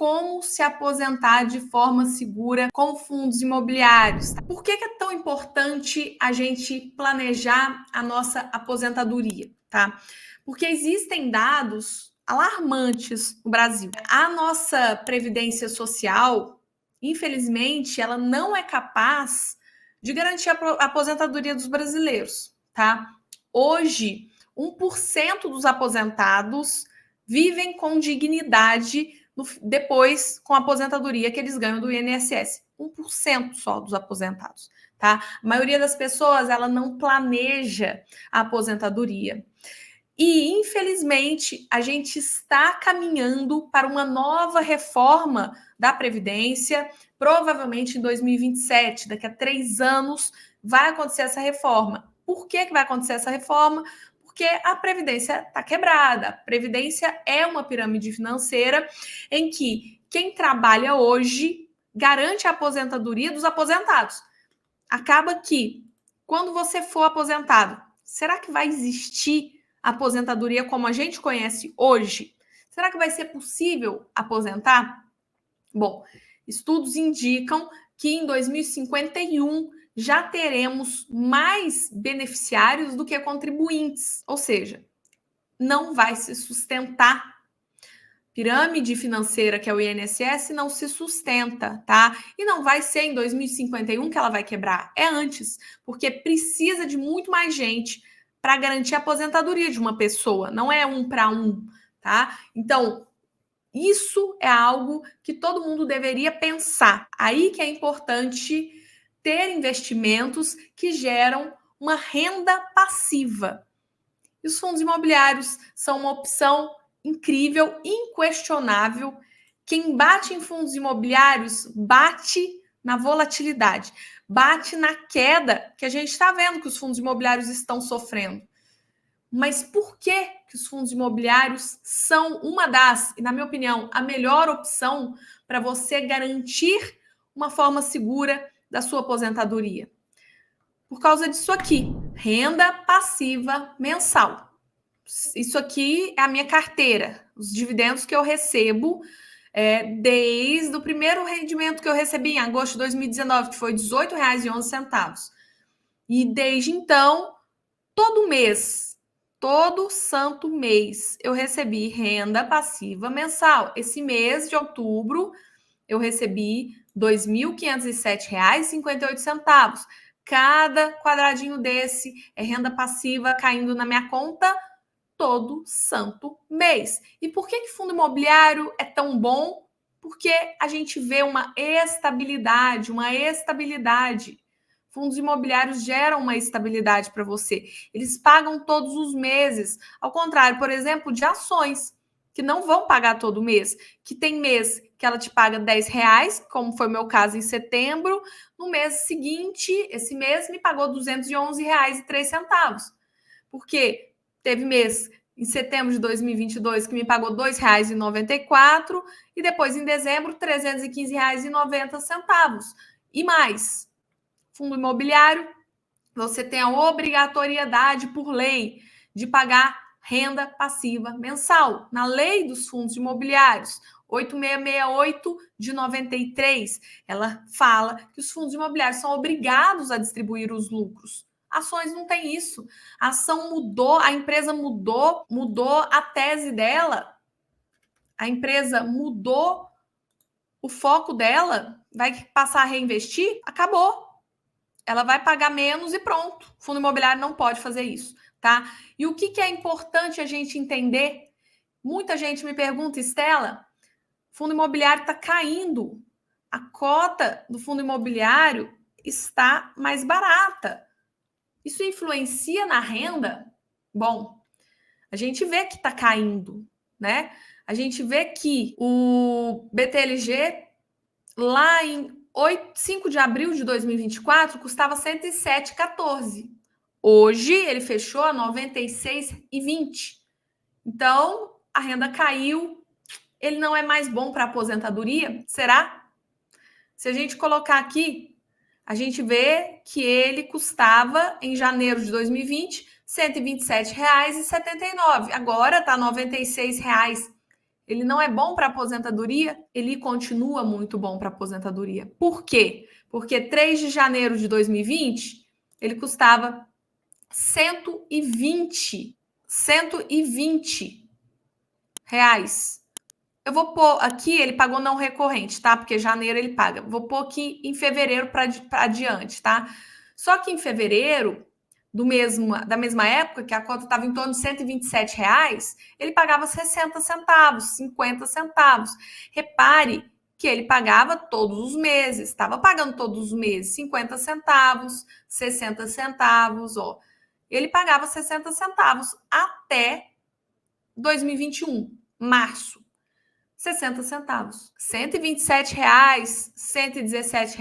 como se aposentar de forma segura com fundos imobiliários. Por que é tão importante a gente planejar a nossa aposentadoria, tá? Porque existem dados alarmantes no Brasil. A nossa previdência social, infelizmente, ela não é capaz de garantir a aposentadoria dos brasileiros, tá? Hoje, 1% dos aposentados vivem com dignidade depois com a aposentadoria que eles ganham do INSS. 1% só dos aposentados, tá? A maioria das pessoas, ela não planeja a aposentadoria. E, infelizmente, a gente está caminhando para uma nova reforma da Previdência, provavelmente em 2027, daqui a 3 anos, vai acontecer essa reforma. Por que vai acontecer essa reforma? Porque a Previdência está quebrada. A Previdência é uma pirâmide financeira em que quem trabalha hoje garante a aposentadoria dos aposentados. Acaba que, quando você for aposentado, será que vai existir a aposentadoria como a gente conhece hoje? Será que vai ser possível aposentar? Bom, estudos indicam que em 2051 já teremos mais beneficiários do que contribuintes, ou seja, não vai se sustentar. Pirâmide financeira, que é o INSS, não se sustenta, tá? E não vai ser em 2051 que ela vai quebrar, é antes, porque precisa de muito mais gente para garantir a aposentadoria de uma pessoa, não é 1 para 1, tá? Então, isso é algo que todo mundo deveria pensar. Aí que é importante ter investimentos que geram uma renda passiva. E os fundos imobiliários são uma opção incrível, inquestionável. Quem bate em fundos imobiliários bate na volatilidade, bate na queda que a gente está vendo que os fundos imobiliários estão sofrendo. Mas por que os fundos imobiliários são uma das, e na minha opinião, a melhor opção para você garantir uma forma segura da sua aposentadoria? Por causa disso aqui, renda passiva mensal. Isso aqui é a minha carteira, os dividendos que eu recebo desde o primeiro rendimento que eu recebi em agosto de 2019, que foi R$ 18,11. E desde então, todo mês, todo santo mês, eu recebi renda passiva mensal. Esse mês de outubro, eu recebi R$ 2.507,58. Cada quadradinho desse é renda passiva caindo na minha conta todo santo mês. E por que fundo imobiliário é tão bom? Porque a gente vê uma estabilidade. Fundos imobiliários geram uma estabilidade para você. Eles pagam todos os meses. Ao contrário, por exemplo, de ações, que não vão pagar todo mês. Que tem mês que ela te paga R$ 10, como foi o meu caso em setembro. No mês seguinte, esse mês, me pagou R$ 211,03. Por quê? Teve mês em setembro de 2022 que me pagou R$ 2,94 e depois em dezembro R$ 315,90. E mais, fundo imobiliário, você tem a obrigatoriedade por lei de pagar renda passiva mensal. Na lei dos fundos imobiliários, 8668 de 93, ela fala que os fundos imobiliários são obrigados a distribuir os lucros. Ações não tem isso. A ação mudou, a empresa mudou a tese dela. A empresa mudou o foco dela, vai passar a reinvestir, acabou. Ela vai pagar menos e pronto. O fundo imobiliário não pode fazer isso, tá? E o que é importante a gente entender? Muita gente me pergunta, Estela, fundo imobiliário está caindo. A cota do fundo imobiliário está mais barata. Isso influencia na renda? Bom, a gente vê que está caindo, né? A gente vê que o BTLG, lá em 5 de abril de 2024, custava 107,14. Hoje, ele fechou a 96,20. Então, a renda caiu. Ele não é mais bom para aposentadoria? Será? Se a gente colocar aqui, a gente vê que ele custava, em janeiro de 2020, R$ 127,79. Agora está R$ 96. ele não é bom para aposentadoria? Ele continua muito bom para aposentadoria. Por quê? Porque 3 de janeiro de 2020, ele custava 120 reais. Eu vou pôr aqui, ele pagou não recorrente, tá? Porque janeiro ele paga. Vou pôr aqui em fevereiro para adiante, tá? Só que em fevereiro da mesma época, que a cota estava em torno de R$ 127, ele pagava 60 centavos, 50 centavos. Repare que ele pagava todos os meses, estava pagando todos os meses 50 centavos, 60 centavos, ó. Ele pagava 60 centavos até 2021, março. 60 centavos. R$ 127, R$ 117.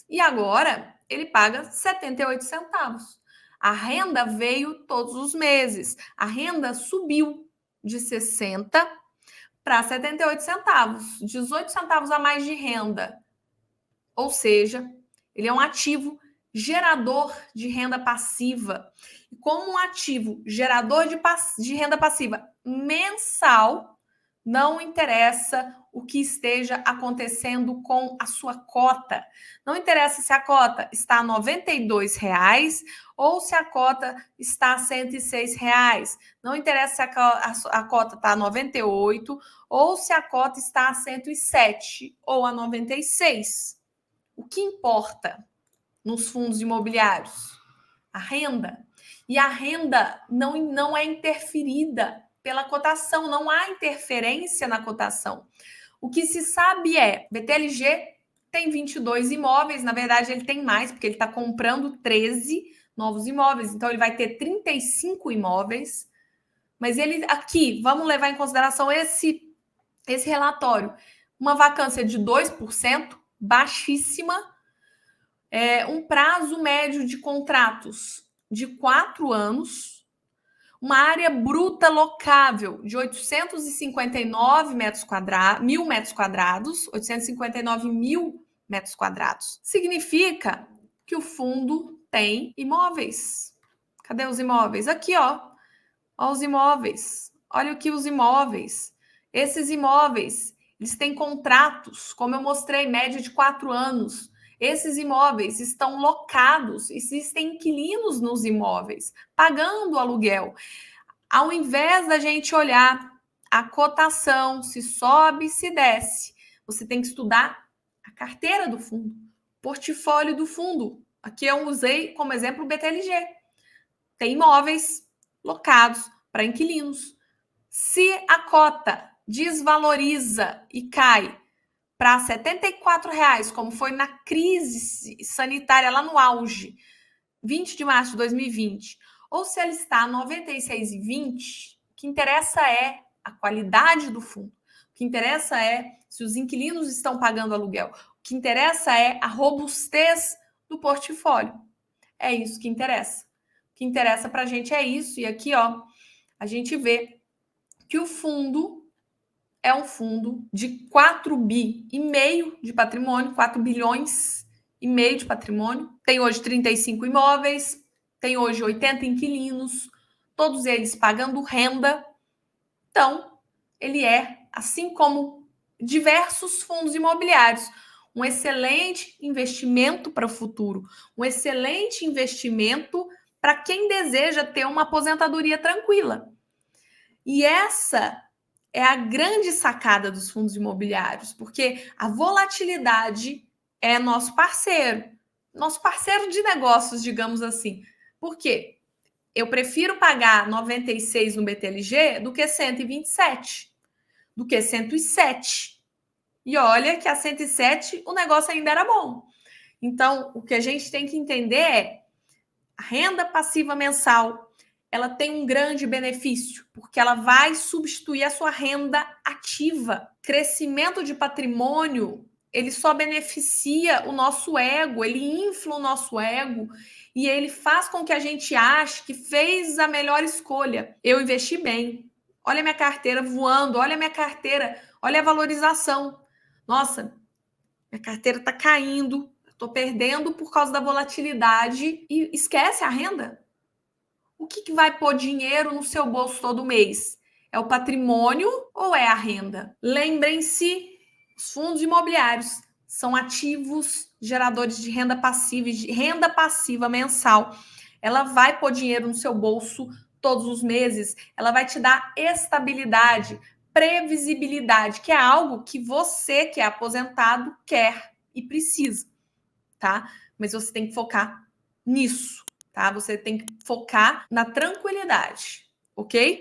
E agora ele paga 78 centavos. A renda veio todos os meses. A renda subiu de 60 para 78 centavos. 18 centavos a mais de renda. Ou seja, ele é um ativo gerador de renda passiva. E como um ativo gerador de renda passiva mensal, não interessa o que esteja acontecendo com a sua cota. Não interessa se a cota está a R$ 92 ou se a cota está a R$ 106. Não interessa se a cota está a 98 ou se a cota está a 107 ou a 96. O que importa nos fundos imobiliários? A renda. E a renda não é interferida pela cotação, não há interferência na cotação. O que se sabe é, BTLG tem 22 imóveis, na verdade ele tem mais, porque ele está comprando 13 novos imóveis, então ele vai ter 35 imóveis, mas ele aqui, vamos levar em consideração esse relatório, uma vacância de 2%, baixíssima, um prazo médio de contratos de 4 anos, uma área bruta locável de 859 mil metros quadrados, 859 mil metros quadrados. Significa que o fundo tem imóveis. Cadê os imóveis? Aqui, ó. Ó os imóveis. Olha aqui os imóveis. Esses imóveis, eles têm contratos, como eu mostrei, média de 4 anos. Esses imóveis estão locados, existem inquilinos nos imóveis, pagando aluguel. Ao invés da gente olhar a cotação, se sobe, se desce, você tem que estudar a carteira do fundo, portfólio do fundo. Aqui eu usei como exemplo o BTLG. Tem imóveis locados para inquilinos. Se a cota desvaloriza e cai para R$ 74, como foi na crise sanitária lá no auge, 20 de março de 2020, ou se ela está a 96,20, o que interessa é a qualidade do fundo. O que interessa é se os inquilinos estão pagando aluguel. O que interessa é a robustez do portfólio. É isso que interessa. O que interessa para a gente é isso. E aqui, ó, a gente vê que o fundo é um fundo de 4,5 bi de patrimônio, 4 bilhões e meio de patrimônio. Tem hoje 35 imóveis, tem hoje 80 inquilinos, todos eles pagando renda. Então, ele é, assim como diversos fundos imobiliários, um excelente investimento para o futuro, um excelente investimento para quem deseja ter uma aposentadoria tranquila. E essa é a grande sacada dos fundos imobiliários, porque a volatilidade é nosso parceiro de negócios, digamos assim. Por quê? Eu prefiro pagar 96 no BTLG do que 127, do que 107. E olha que a 107 o negócio ainda era bom. Então, o que a gente tem que entender é a renda passiva mensal, ela tem um grande benefício, porque ela vai substituir a sua renda ativa. Crescimento de patrimônio, ele só beneficia o nosso ego, ele infla o nosso ego e ele faz com que a gente ache que fez a melhor escolha. Eu investi bem. Olha a minha carteira voando, olha a minha carteira, olha a valorização. Nossa, minha carteira está caindo, estou perdendo por causa da volatilidade e esquece a renda. O que vai pôr dinheiro no seu bolso todo mês? É o patrimônio ou é a renda? Lembrem-se, os fundos imobiliários são ativos geradores de renda passiva e de renda passiva mensal. Ela vai pôr dinheiro no seu bolso todos os meses, ela vai te dar estabilidade, previsibilidade, que é algo que você, que é aposentado, quer e precisa, tá? Mas você tem que focar nisso, tá? Você tem que focar na tranquilidade, ok?